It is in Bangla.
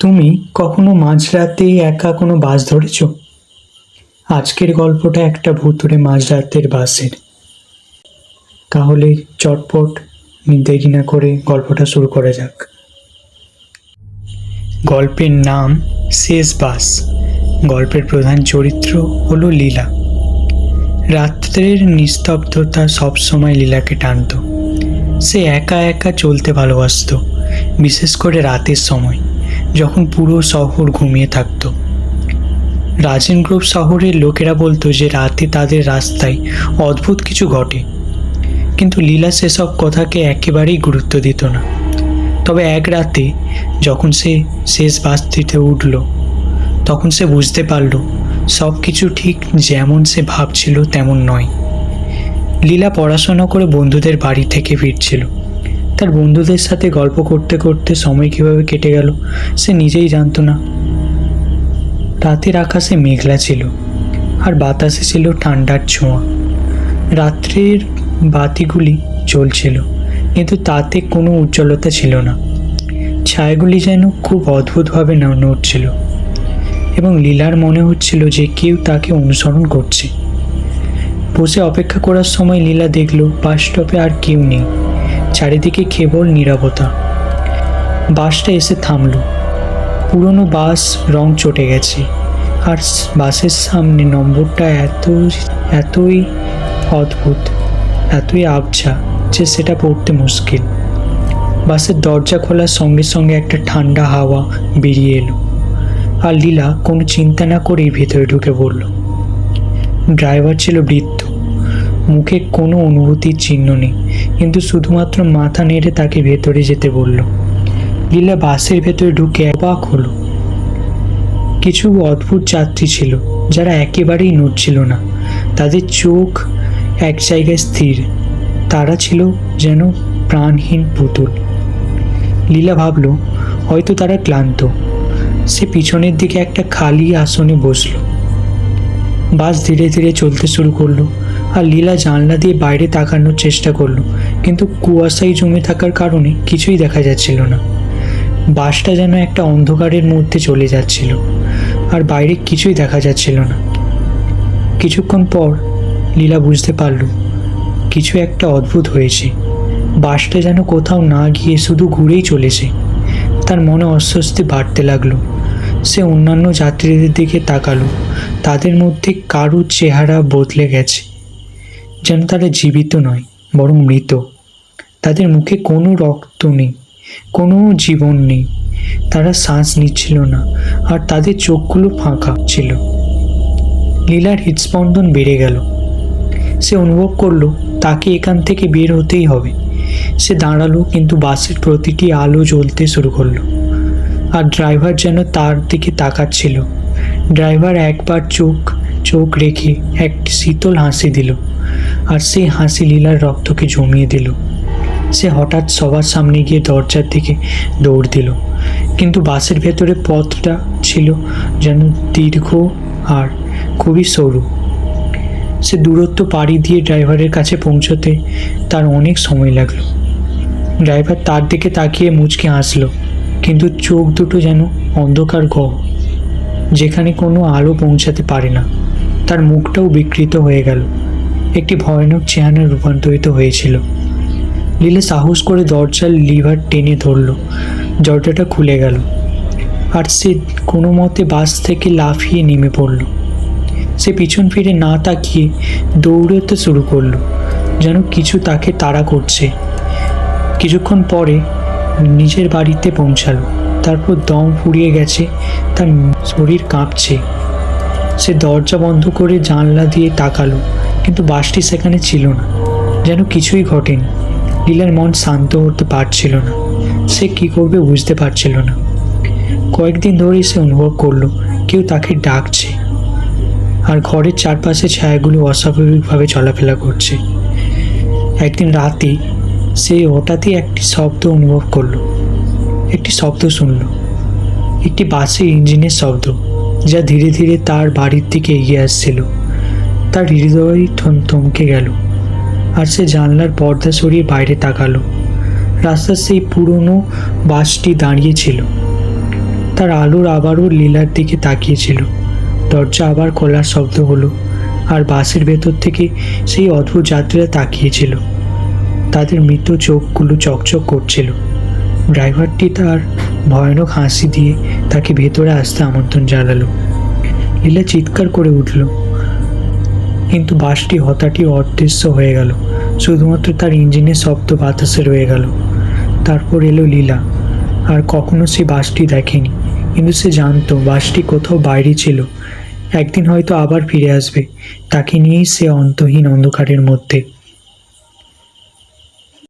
তুমি কখনো মাঝরাতে একা কোনো বাস ধরেছো? আজকের গল্পটা একটা ভুতুড়ে মাঝরাতের বাসের। তাহলে চটপট দেরি না করে গল্পটা শুরু করা যাক। গল্পের নাম শেষ বাস। গল্পের প্রধান চরিত্র হলো লীলা। রাত্রের নিস্তব্ধতা সবসময় লীলাকে টানত। সে একা একা চলতে ভালোবাসতো, বিশেষ করে রাতের সময়, যখন পুরো শহর ঘুমিয়ে থাকতো। রাজেন গ্রুপ শহরের লোকেরা বলতো যে রাতে তাদের রাস্তায় অদ্ভুত কিছু ঘটে, কিন্তু লীলা সেসব কথাকে একেবারেই গুরুত্ব দিত না। তবে এক রাতে যখন সে শেষ বাসটিতে উঠল, তখন সে বুঝতে পারল সব কিছু ঠিক যেমন সে ভাবছিল তেমন নয়। লীলা পড়াশোনা করে বন্ধুদের বাড়ি থেকে ফিরছিল। তার বন্ধুদের সাথে গল্প করতে করতে সময় কীভাবে কেটে গেল সে নিজেই জানতো না। রাতের আকাশে মেঘলা ছিল, আর বাতাসে ছিল ঠান্ডার ছোঁয়া। রাত্রের বাতিগুলি জ্বলছিল, কিন্তু তাতে কোনো উজ্জ্বলতা ছিল না। ছায়াগুলি যেন খুব অদ্ভুতভাবে নড়ছিল, এবং লীলার মনে হচ্ছিল যে কেউ তাকে অনুসরণ করছে। বসে অপেক্ষা করার সময় লীলা দেখল বাস স্টপে আর কেউ নেই, চারিদিকে কেবল নীরবতা। বাসটা এসে থামল। পুরনো বাস রং চটে গেছে, আর বাসের সামনে নম্বরটা এতই অদ্ভুত, এতই আবছা যে সেটা পড়তে মুশকিল। বাসের দরজা খোলার সঙ্গে সঙ্গে একটা ঠান্ডা হাওয়া বেরিয়ে এলো, আর লীলা কোনো চিন্তা না করেই ভেতরে ঢুকে পড়ল। ড্রাইভার ছিল বৃদ্ধ, মুখে কোনো অনুভূতির চিহ্ন নেই, কিন্তু শুধুমাত্র মাথা নেড়ে তাকে ভেতরে যেতে বলল। লীলা বাসের ভেতরে ঢুকে অবাক হলো। কিছু অদ্ভুত যাত্রী ছিল যারা একেবারেই নড়ছিল না। তাদের চোখ এক জায়গায় স্থির। তারা ছিল যেন প্রাণহীন পুতুল। লীলা ভাবল হয়তো তারা ক্লান্ত। সে পিছনের দিকে একটা খালি আসনে বসল। বাস ধীরে ধীরে চলতে শুরু করলো, আর লীলা জানলা দিয়ে বাইরে তাকানোর চেষ্টা করলো, কিন্তু কুয়াশায় জমে থাকার কারণে কিছুই দেখা যাচ্ছিল না। বাসটা যেন একটা অন্ধকারের মধ্যে চলে যাচ্ছিল, আর বাইরে কিছুই দেখা যাচ্ছিল না। কিছুক্ষণ পর লীলা বুঝতে পারল কিছু একটা অদ্ভুত হয়েছে। বাসটা যেন কোথাও না গিয়ে শুধু ঘুরেই চলেছে। তার মনে অস্বস্তি বাড়তে লাগলো। সে অন্যান্য যাত্রীদের দিকে তাকালো। তাদের মধ্যে কারুর চেহারা বদলে গেছে, যেন তারা জীবিত নয় বরং মৃত। তাদের মুখে কোনো রক্ত নেই, কোনো জীবন নেই। তারা শ্বাস নিচ্ছিল না, আর তাদের চোখগুলো ফাঁকা ছিল। লীলার হৃদস্পন্দন বেড়ে গেল। সে অনুভব করলো তাকে এখান থেকে বের হতেই হবে। সে দাঁড়ালো, কিন্তু বাসের প্রতিটি আলো জ্বলতে শুরু করলো, আর ড্রাইভার যেন তার দিকে তাকাচ্ছিল। ড্রাইভার একবার চোখ রেখে একটি শীতল হাসি দিল, আর সেই হাসি লীলার রক্তকে জমিয়ে দিল। সে হঠাৎ সবার সামনে গিয়ে দরজার দিকে দৌড় দিল, কিন্তু বাসের ভেতরে পথটা ছিল যেন দীর্ঘ আর খুবই সরু। সে দূরত্ব পাড়ি দিয়ে ড্রাইভারের কাছে পৌঁছতে তার অনেক সময় লাগলো। ড্রাইভার তার দিকে তাকিয়ে মুচকে হাসলো, কিন্তু চোখ দুটো যেন অন্ধকার যেখানে কোনো আলো পৌঁছাতে পারে না। তার মুখটাও বিকৃত হয়ে গেল, একটি ভয়ানক চেহারায় রূপান্তরিত হয়েছিল। লীলা সাহস করে দরজার লিভার টেনে ধরল। দরজাটা খুলে গেল, আর সে কোনো মতে বাস থেকে লাফিয়ে নেমে পড়ল। সে পিছন ফিরে না তাকিয়ে দৌড়তে শুরু করলো, যেন কিছু তাকে তাড়া করছে। কিছুক্ষণ পরে নিজের বাড়িতে পৌঁছালো। তারপর দম ফুরিয়ে গেছে, তার শরীর কাঁপছে। সে দরজা বন্ধ করে জানলা দিয়ে তাকালো, কিন্তু বাসটি সেখানে ছিল না, যেন কিছুই ঘটেনি। লীলার মন শান্ত হতে পারছিল না। সে কি করবে বুঝতে পারছিল না। কয়েকদিন ধরেই সে অনুভব করলো কেউ তাকে ডাকছে, আর ঘরের চারপাশে ছায়াগুলো অস্বাভাবিকভাবে চলাফেরা করছে। একদিন রাতে সে হঠাৎই একটি শব্দ অনুভব করলো। একটি শব্দ শুনল, একটি বাসের ইঞ্জিনের শব্দ, যা ধীরে ধীরে তার বাড়ির দিকে এগিয়ে আসছিল। তার হৃদয় থমকে গেল, আর সে জানলার পর্দা সরিয়ে বাইরে তাকালো। রাস্তার সেই পুরনো বাসটি দাঁড়িয়ে ছিল। তার আলোর আবারও লীলার দিকে তাকিয়েছিল। দরজা আবার খোলার শব্দ হলো, আর বাসের ভেতর থেকে সেই অদ্ভুত যাত্রীরা তাকিয়েছিল। তাদের মৃত চোখগুলো চকচক করছিল। ড্রাইভারটি তার ভয়ানক হাসি দিয়ে তাকে ভেতরে আসতে আমন্ত্রণ জানালো। লীলা চিৎকার করে উঠল, কিন্তু বাসটি হঠাৎই অদৃশ্য হয়ে গেল। শুধুমাত্র তার ইঞ্জিনের শব্দ বাতাসে রয়ে গেল। তারপর এলো লীলা। আর কখনো সে বাসটি দেখেনি, কিন্তু সে জানতো বাসটি কোথাও বাইরে ছিল। একদিন হয়তো আবার ফিরে আসবে, তাকে নিয়েই সে অন্তহীন অন্ধকারের মধ্যে।